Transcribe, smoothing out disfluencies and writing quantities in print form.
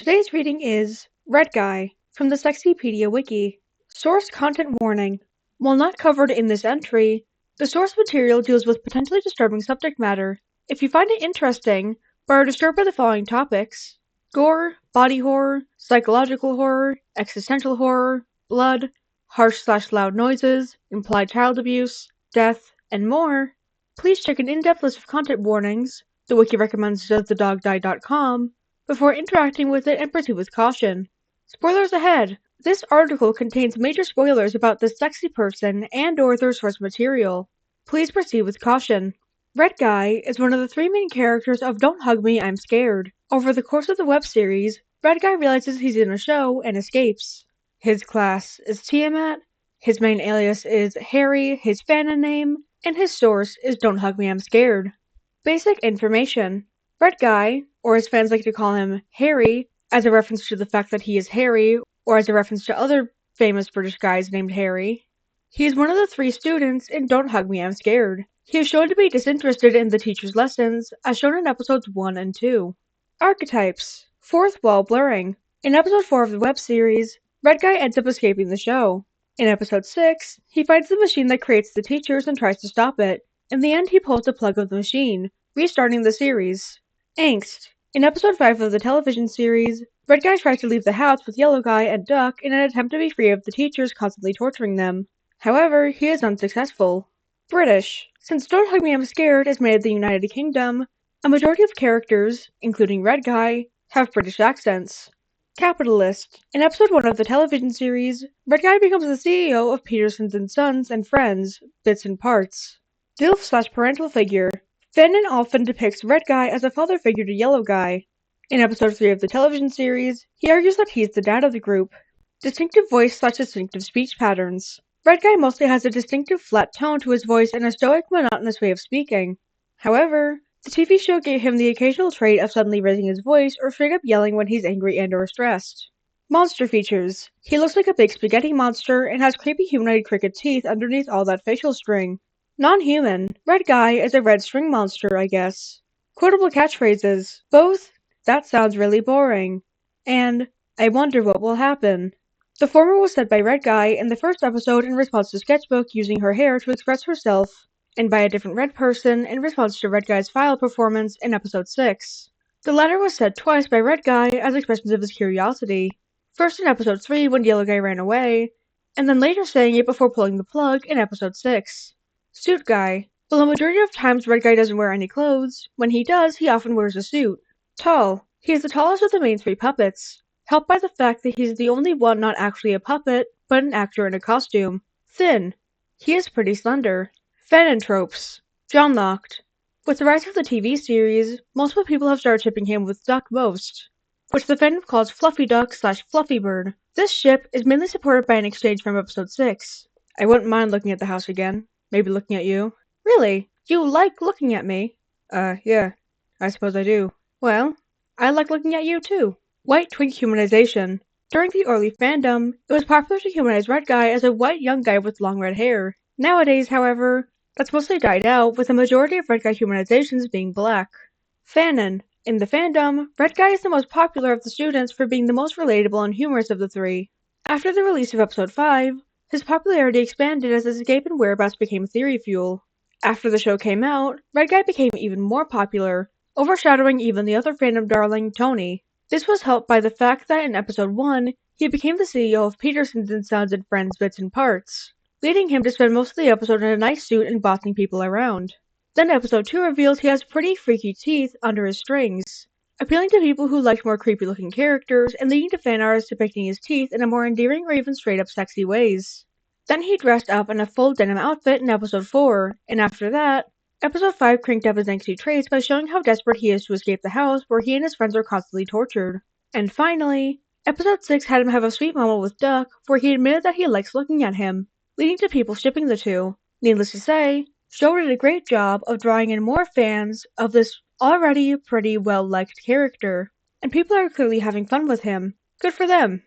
Today's reading is Red Guy from the Sexypedia Wiki. Source content warning. While not covered in this entry, the source material deals with potentially disturbing subject matter. If you find it interesting, but are disturbed by the following topics: gore, body horror, psychological horror, existential horror, blood, harsh/loud noises, implied child abuse, death, and more, please check an in-depth list of content warnings, the wiki recommends doesthedogdie.com, before interacting with it and proceed with caution. Spoilers ahead! This article contains major spoilers about this sexy person and/or their source material. Please proceed with caution. Red Guy is one of the three main characters of Don't Hug Me, I'm Scared. Over the course of the web series, Red Guy realizes he's in a show and escapes. His class is Tiamat, his main alias is Harry, his fanon name, and his source is Don't Hug Me, I'm Scared. Basic information. Red Guy, or as fans like to call him, Harry, as a reference to the fact that he is Harry, or as a reference to other famous British guys named Harry. He is one of the three students in Don't Hug Me, I'm Scared. He is shown to be disinterested in the teacher's lessons, as shown in episodes 1 and 2. Archetypes. Fourth wall blurring. In episode 4 of the web series, Red Guy ends up escaping the show. In episode 6, he finds the machine that creates the teachers and tries to stop it. In the end, he pulls the plug of the machine, restarting the series. Angst. In episode 5 of the television series, Red Guy tries to leave the house with Yellow Guy and Duck in an attempt to be free of the teachers constantly torturing them. However, he is unsuccessful. British. Since Don't Hug Me, I'm Scared is made in the United Kingdom, a majority of characters, including Red Guy, have British accents. Capitalist. In episode 1 of the television series, Red Guy becomes the CEO of Petersons and Sons and Friends, Bits and Parts. DILF/parental figure. Fanon often depicts Red Guy as a father figure to Yellow Guy. In episode 3 of the television series, he argues that he's the dad of the group. Distinctive voice/distinctive speech patterns. Red Guy mostly has a distinctive flat tone to his voice and a stoic, monotonous way of speaking. However, the TV show gave him the occasional trait of suddenly raising his voice or straight up yelling when he's angry and/or stressed. Monster features. He looks like a big spaghetti monster and has creepy humanoid cricket teeth underneath all that facial string. Non-human. Red Guy is a red string monster, I guess. Quotable catchphrases. Both, that sounds really boring, and I wonder what will happen. The former was said by Red Guy in the first episode in response to Sketchbook using her hair to express herself, and by a different red person in response to Red Guy's file performance in episode 6. The latter was said twice by Red Guy as expressions of his curiosity. First in episode 3 when Yellow Guy ran away, and then later saying it before pulling the plug in episode 6. Suit Guy. While the majority of times Red Guy doesn't wear any clothes, when he does, he often wears a suit. Tall. He is the tallest of the main three puppets, helped by the fact that he's the only one not actually a puppet, but an actor in a costume. Thin. He is pretty slender. Fanon tropes. John Locked. With the rise of the TV series, multiple people have started shipping him with Duck Most, which the fandom calls Fluffy Duck/Fluffy Bird. This ship is mainly supported by an exchange from episode 6. I wouldn't mind looking at the house again. Maybe looking at you. Really? You like looking at me? Yeah. I suppose I do. Well, I like looking at you too. White twink humanization. During the early fandom, it was popular to humanize Red Guy as a white young guy with long red hair. Nowadays, however, that's mostly died out, with the majority of Red Guy humanizations being black. Fanon. In the fandom, Red Guy is the most popular of the students for being the most relatable and humorous of the three. After the release of episode 5, his popularity expanded as his escape and whereabouts became theory fuel. After the show came out, Red Guy became even more popular, overshadowing even the other fandom darling, Tony. This was helped by the fact that in episode 1, he became the CEO of Petersons and Sons and Friends Bits and Parts, leading him to spend most of the episode in a nice suit and bossing people around. Then episode 2 reveals he has pretty freaky teeth under his strings, appealing to people who liked more creepy-looking characters and leading to fan artists depicting his teeth in a more endearing or even straight-up sexy ways. Then he dressed up in a full denim outfit in episode 4, and after that, episode 5 cranked up his angsty traits by showing how desperate he is to escape the house where he and his friends are constantly tortured. And finally, episode 6 had him have a sweet moment with Duck where he admitted that he likes looking at him, leading to people shipping the two. Needless to say, Show did a great job of drawing in more fans of this already pretty well-liked character, and people are clearly having fun with him. Good for them.